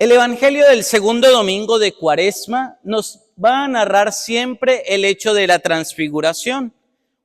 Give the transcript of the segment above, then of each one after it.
El Evangelio del segundo domingo de Cuaresma nos va a narrar siempre el hecho de la transfiguración.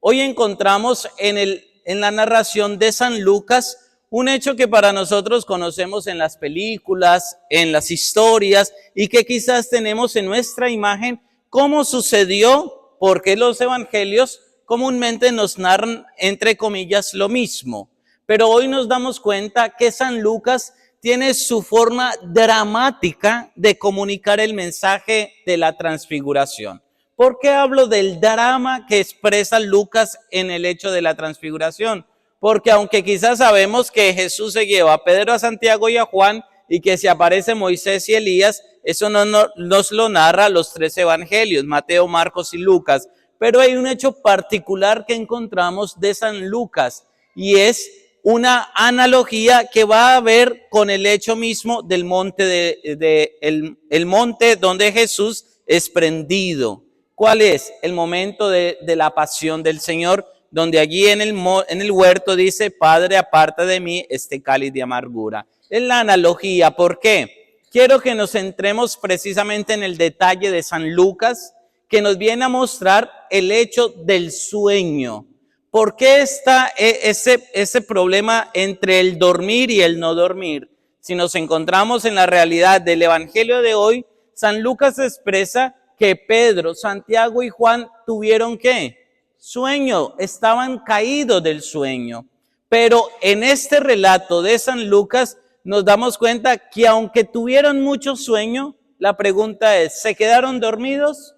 Hoy encontramos en la narración de San Lucas un hecho que para nosotros conocemos en las películas, en las historias y que quizás tenemos en nuestra imagen cómo sucedió, porque los evangelios comúnmente nos narran, entre comillas, lo mismo. Pero hoy nos damos cuenta que San Lucas tiene su forma dramática de comunicar el mensaje de la transfiguración. ¿Por qué hablo del drama que expresa Lucas en el hecho de la transfiguración? Porque aunque quizás sabemos que Jesús se lleva a Pedro, a Santiago y a Juan y que se aparece Moisés y Elías, eso no nos lo narra los tres evangelios, Mateo, Marcos y Lucas. Pero hay un hecho particular que encontramos de San Lucas y es una analogía que va a ver con el hecho mismo del monte el monte donde Jesús es prendido. ¿Cuál es? El momento de la pasión del Señor, donde allí en el huerto dice, Padre, aparta de mí este cáliz de amargura. Es la analogía. ¿Por qué? Quiero que nos centremos precisamente en el detalle de San Lucas, que nos viene a mostrar el hecho del sueño. ¿Por qué está ese problema entre el dormir y el no dormir? Si nos encontramos en la realidad del Evangelio de hoy, San Lucas expresa que Pedro, Santiago y Juan tuvieron ¿qué? Sueño, estaban caídos del sueño. Pero en este relato de San Lucas nos damos cuenta que aunque tuvieron mucho sueño, la pregunta es, ¿se quedaron dormidos?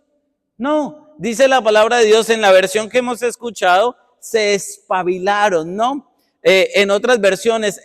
No, dice la palabra de Dios en la versión que hemos escuchado, se espabilaron, ¿no? En otras versiones,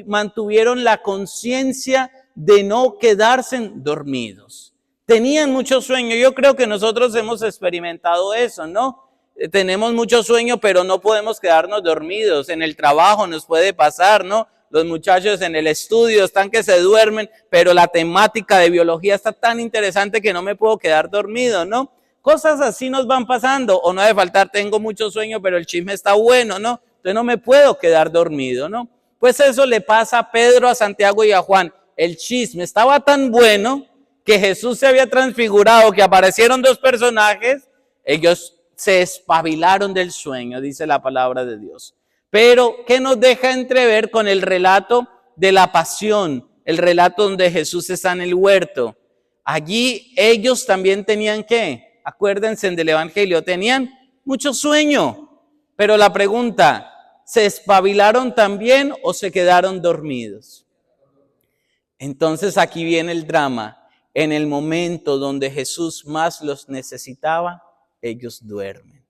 mantuvieron la conciencia de no quedarse dormidos. Tenían mucho sueño. Yo creo que nosotros hemos experimentado eso, ¿no? Tenemos mucho sueño, pero no podemos quedarnos dormidos. En el trabajo nos puede pasar, ¿no? Los muchachos en el estudio están que se duermen, pero la temática de biología está tan interesante que no me puedo quedar dormido, ¿no? Cosas así nos van pasando, o no ha de faltar, tengo mucho sueño, pero el chisme está bueno, ¿no? Entonces no me puedo quedar dormido, ¿no? Pues eso le pasa a Pedro, a Santiago y a Juan. El chisme estaba tan bueno que Jesús se había transfigurado, que aparecieron dos personajes, ellos se espabilaron del sueño, dice la palabra de Dios. Pero, ¿qué nos deja entrever con el relato de la pasión? El relato donde Jesús está en el huerto. Allí ellos también tenían ¿qué? Acuérdense del Evangelio, tenían mucho sueño, pero la pregunta, ¿se espabilaron también o se quedaron dormidos? Entonces aquí viene el drama. En el momento donde Jesús más los necesitaba, ellos duermen.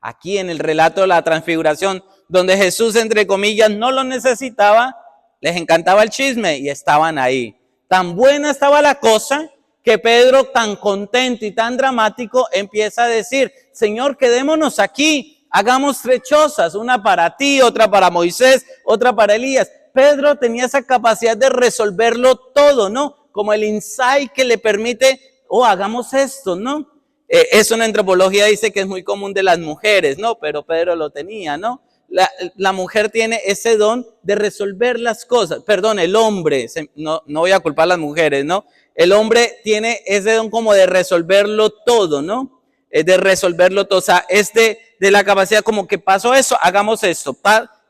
Aquí en el relato de la transfiguración, donde Jesús, entre comillas, no los necesitaba, les encantaba el chisme y estaban ahí. Tan buena estaba la cosa que Pedro, tan contento y tan dramático, empieza a decir, Señor, quedémonos aquí, hagamos 3 chozas, una para ti, otra para Moisés, otra para Elías. Pedro tenía esa capacidad de resolverlo todo, ¿no? Como el insight que le permite, hagamos esto, ¿no? Eso en antropología dice que es muy común de las mujeres, ¿no? Pero Pedro lo tenía, ¿no? La mujer tiene ese don de resolver las cosas. Perdón, el hombre, no voy a culpar a las mujeres, ¿no? El hombre tiene ese don como de resolverlo todo, ¿no? De resolverlo todo. O sea, de la capacidad como que pasó eso, hagamos esto.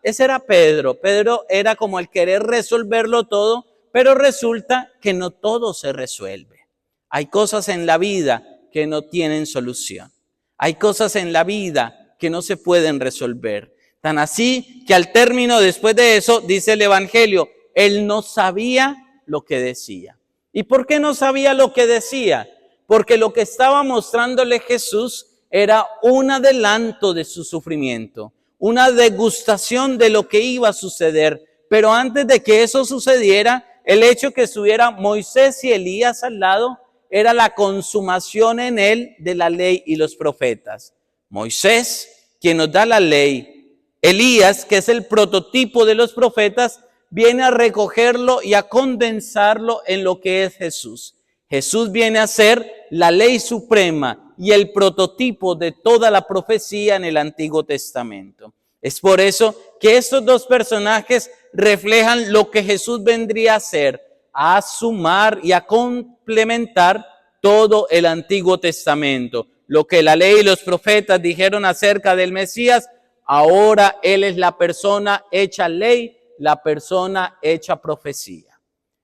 Ese era Pedro. Pedro era como el querer resolverlo todo, pero resulta que no todo se resuelve. Hay cosas en la vida que no tienen solución. Hay cosas en la vida que no se pueden resolver. Tan así que al término, después de eso, dice el Evangelio, él no sabía lo que decía. ¿Y por qué no sabía lo que decía? Porque lo que estaba mostrándole Jesús era un adelanto de su sufrimiento, una degustación de lo que iba a suceder. Pero antes de que eso sucediera, el hecho que estuviera Moisés y Elías al lado era la consumación en él de la ley y los profetas. Moisés, quien nos da la ley, Elías, que es el prototipo de los profetas, viene a recogerlo y a condensarlo en lo que es Jesús. Jesús viene a ser la ley suprema y el prototipo de toda la profecía en el Antiguo Testamento. Es por eso que estos dos personajes reflejan lo que Jesús vendría a ser, a sumar y a complementar todo el Antiguo Testamento. Lo que la ley y los profetas dijeron acerca del Mesías, ahora Él es la persona hecha ley, la persona hecha profecía.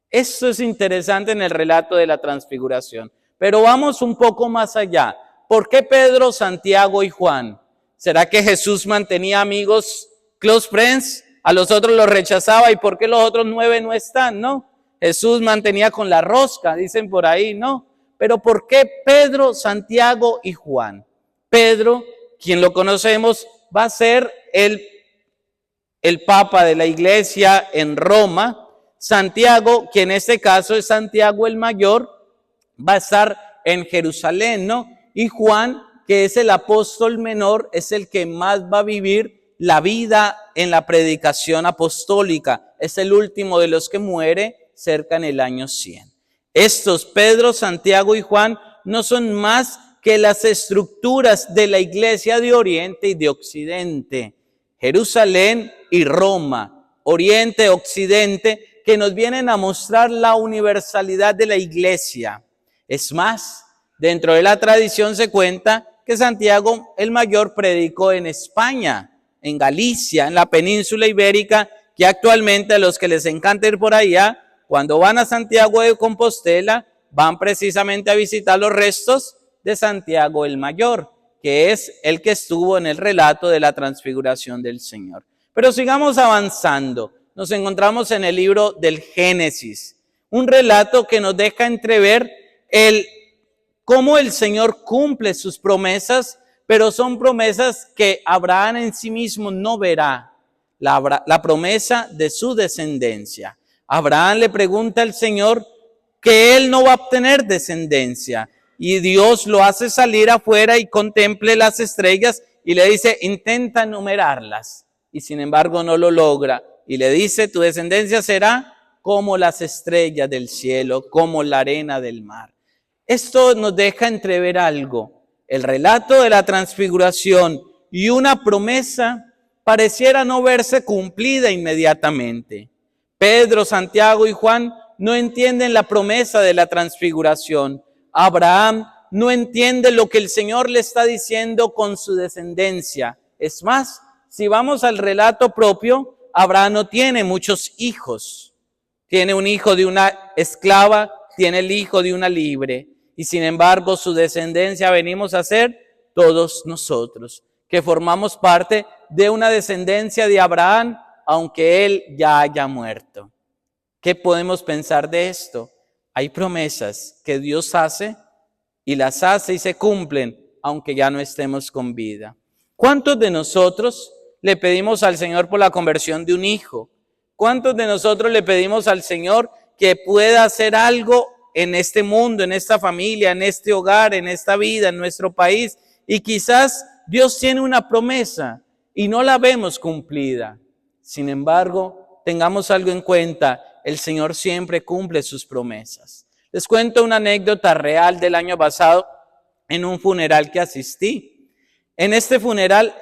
Esto es interesante en el relato de la transfiguración. Pero vamos un poco más allá. ¿Por qué Pedro, Santiago y Juan? ¿Será que Jesús mantenía amigos, close friends? A los otros los rechazaba. ¿Y por qué los otros 9 no están? No. Jesús mantenía con la rosca, dicen por ahí, no. Pero ¿por qué Pedro, Santiago y Juan? Pedro, quien lo conocemos, va a ser el Papa de la Iglesia en Roma. Santiago, que en este caso es Santiago el Mayor, va a estar en Jerusalén, ¿no? Y Juan, que es el apóstol menor, es el que más va a vivir la vida en la predicación apostólica. Es el último de los que muere cerca en el año 100. Estos, Pedro, Santiago y Juan, no son más que las estructuras de la iglesia de Oriente y de Occidente. Jerusalén y Roma, Oriente, Occidente, que nos vienen a mostrar la universalidad de la iglesia. Es más, dentro de la tradición se cuenta que Santiago el Mayor predicó en España, en Galicia, en la península ibérica, que actualmente a los que les encanta ir por allá, cuando van a Santiago de Compostela, van precisamente a visitar los restos de Santiago el Mayor, que es el que estuvo en el relato de la transfiguración del Señor. Pero sigamos avanzando. Nos encontramos en el libro del Génesis, un relato que nos deja entrever cómo el Señor cumple sus promesas, pero son promesas que Abraham en sí mismo no verá, la promesa de su descendencia. Abraham le pregunta al Señor que él no va a obtener descendencia, y Dios lo hace salir afuera y contemple las estrellas y le dice, intenta enumerarlas, y sin embargo no lo logra. Y le dice, tu descendencia será como las estrellas del cielo, como la arena del mar. Esto nos deja entrever algo. El relato de la transfiguración y una promesa pareciera no verse cumplida inmediatamente. Pedro, Santiago y Juan no entienden la promesa de la transfiguración. Abraham no entiende lo que el Señor le está diciendo con su descendencia. Es más, si vamos al relato propio, Abraham no tiene muchos hijos. Tiene un hijo de una esclava, tiene el hijo de una libre. Y sin embargo, su descendencia venimos a ser todos nosotros, que formamos parte de una descendencia de Abraham, aunque él ya haya muerto. ¿Qué podemos pensar de esto? Hay promesas que Dios hace y las hace y se cumplen, aunque ya no estemos con vida. ¿Cuántos de nosotros le pedimos al Señor por la conversión de un hijo? ¿Cuántos de nosotros le pedimos al Señor que pueda hacer algo en este mundo, en esta familia, en este hogar, en esta vida, en nuestro país? Y quizás Dios tiene una promesa y no la vemos cumplida. Sin embargo, tengamos algo en cuenta, el Señor siempre cumple sus promesas. Les cuento una anécdota real del año pasado en un funeral que asistí. En este funeral,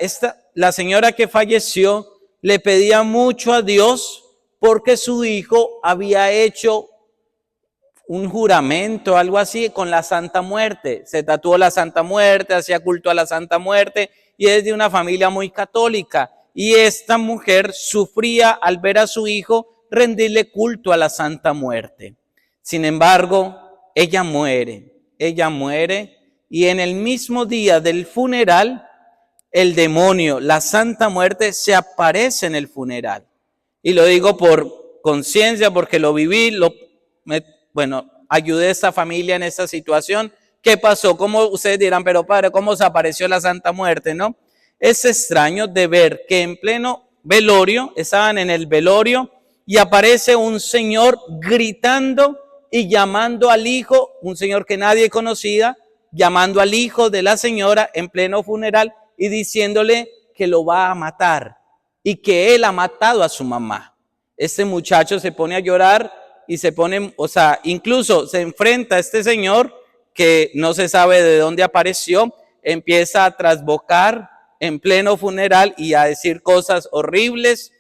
la señora que falleció le pedía mucho a Dios porque su hijo había hecho un juramento, algo así, con la Santa Muerte. Se tatuó la Santa Muerte, hacía culto a la Santa Muerte y es de una familia muy católica. Y esta mujer sufría al ver a su hijo rendirle culto a la Santa Muerte. Sin embargo, ella muere y en el mismo día del funeral, el demonio, la Santa Muerte, se aparece en el funeral. Y lo digo por conciencia, porque lo viví, ayudé a esta familia en esta situación. ¿Qué pasó? ¿Cómo ustedes dirán, pero padre, cómo se apareció la Santa Muerte, no? Es extraño de ver que en pleno velorio, estaban en el velorio, y aparece un señor gritando y llamando al hijo, un señor que nadie conocía, llamando al hijo de la señora en pleno funeral y diciéndole que lo va a matar y que él ha matado a su mamá. Este muchacho se pone a llorar y incluso se enfrenta a este señor que no se sabe de dónde apareció, empieza a trasbocar en pleno funeral y a decir cosas horribles.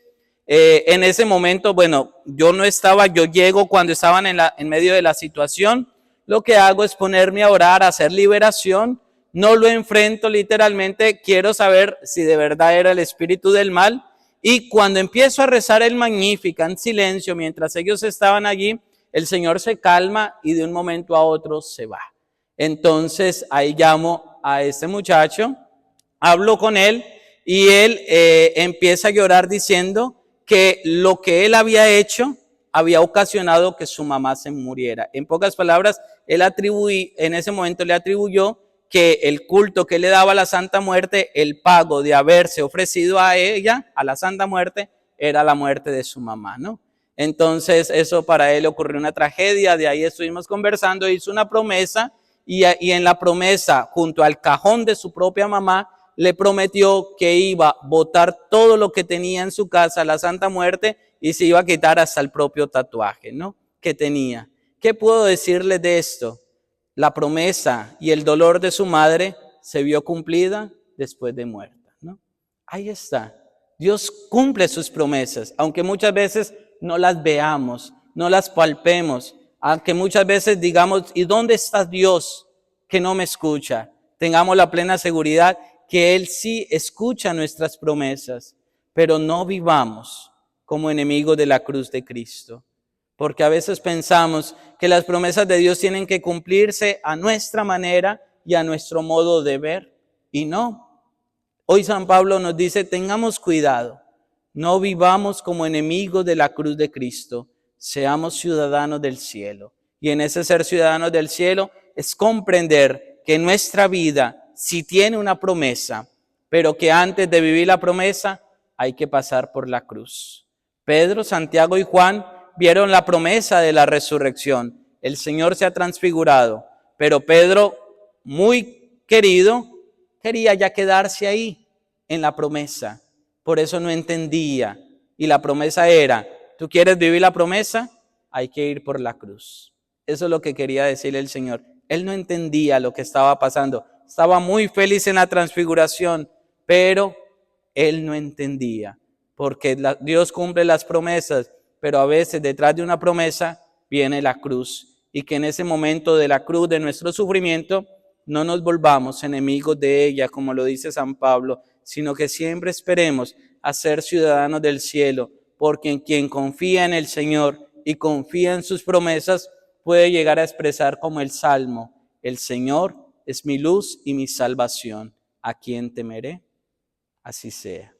En ese momento, bueno, yo no estaba, yo llego cuando estaban en medio de la situación. Lo que hago es ponerme a orar, a hacer liberación. No lo enfrento literalmente, quiero saber si de verdad era el espíritu del mal. Y cuando empiezo a rezar el Magnificat en silencio, mientras ellos estaban allí, el Señor se calma y de un momento a otro se va. Entonces ahí llamo a este muchacho, hablo con él y él empieza a llorar diciendo que lo que él había hecho había ocasionado que su mamá se muriera. En pocas palabras, en ese momento le atribuyó que el culto que le daba a la Santa Muerte, el pago de haberse ofrecido a ella, a la Santa Muerte, era la muerte de su mamá, ¿no? Entonces eso para él ocurrió una tragedia, de ahí estuvimos conversando, hizo una promesa y en la promesa, junto al cajón de su propia mamá, le prometió que iba a botar todo lo que tenía en su casa, la Santa Muerte, y se iba a quitar hasta el propio tatuaje, ¿no? Que tenía. ¿Qué puedo decirle de esto? La promesa y el dolor de su madre se vio cumplida después de muerta, ¿no? Ahí está. Dios cumple sus promesas, aunque muchas veces no las veamos, no las palpemos, aunque muchas veces digamos, ¿y dónde está Dios que no me escucha? Tengamos la plena seguridad que Él sí escucha nuestras promesas, pero no vivamos como enemigos de la cruz de Cristo. Porque a veces pensamos que las promesas de Dios tienen que cumplirse a nuestra manera y a nuestro modo de ver. Y no. Hoy San Pablo nos dice, tengamos cuidado. No vivamos como enemigos de la cruz de Cristo. Seamos ciudadanos del cielo. Y en ese ser ciudadanos del cielo es comprender que nuestra vida sí tiene una promesa, pero que antes de vivir la promesa hay que pasar por la cruz. Pedro, Santiago y Juan vieron la promesa de la resurrección. El Señor se ha transfigurado, pero Pedro, muy querido, quería ya quedarse ahí en la promesa. Por eso no entendía. Y la promesa era, ¿tú quieres vivir la promesa? Hay que ir por la cruz. Eso es lo que quería decirle el Señor. Él no entendía lo que estaba pasando. Estaba muy feliz en la transfiguración, pero él no entendía. Porque Dios cumple las promesas, pero a veces detrás de una promesa viene la cruz. Y que en ese momento de la cruz, de nuestro sufrimiento, no nos volvamos enemigos de ella, como lo dice San Pablo, sino que siempre esperemos a ser ciudadanos del cielo, porque quien confía en el Señor y confía en sus promesas puede llegar a expresar como el Salmo, el Señor es mi luz y mi salvación, ¿a quién temeré? Así sea.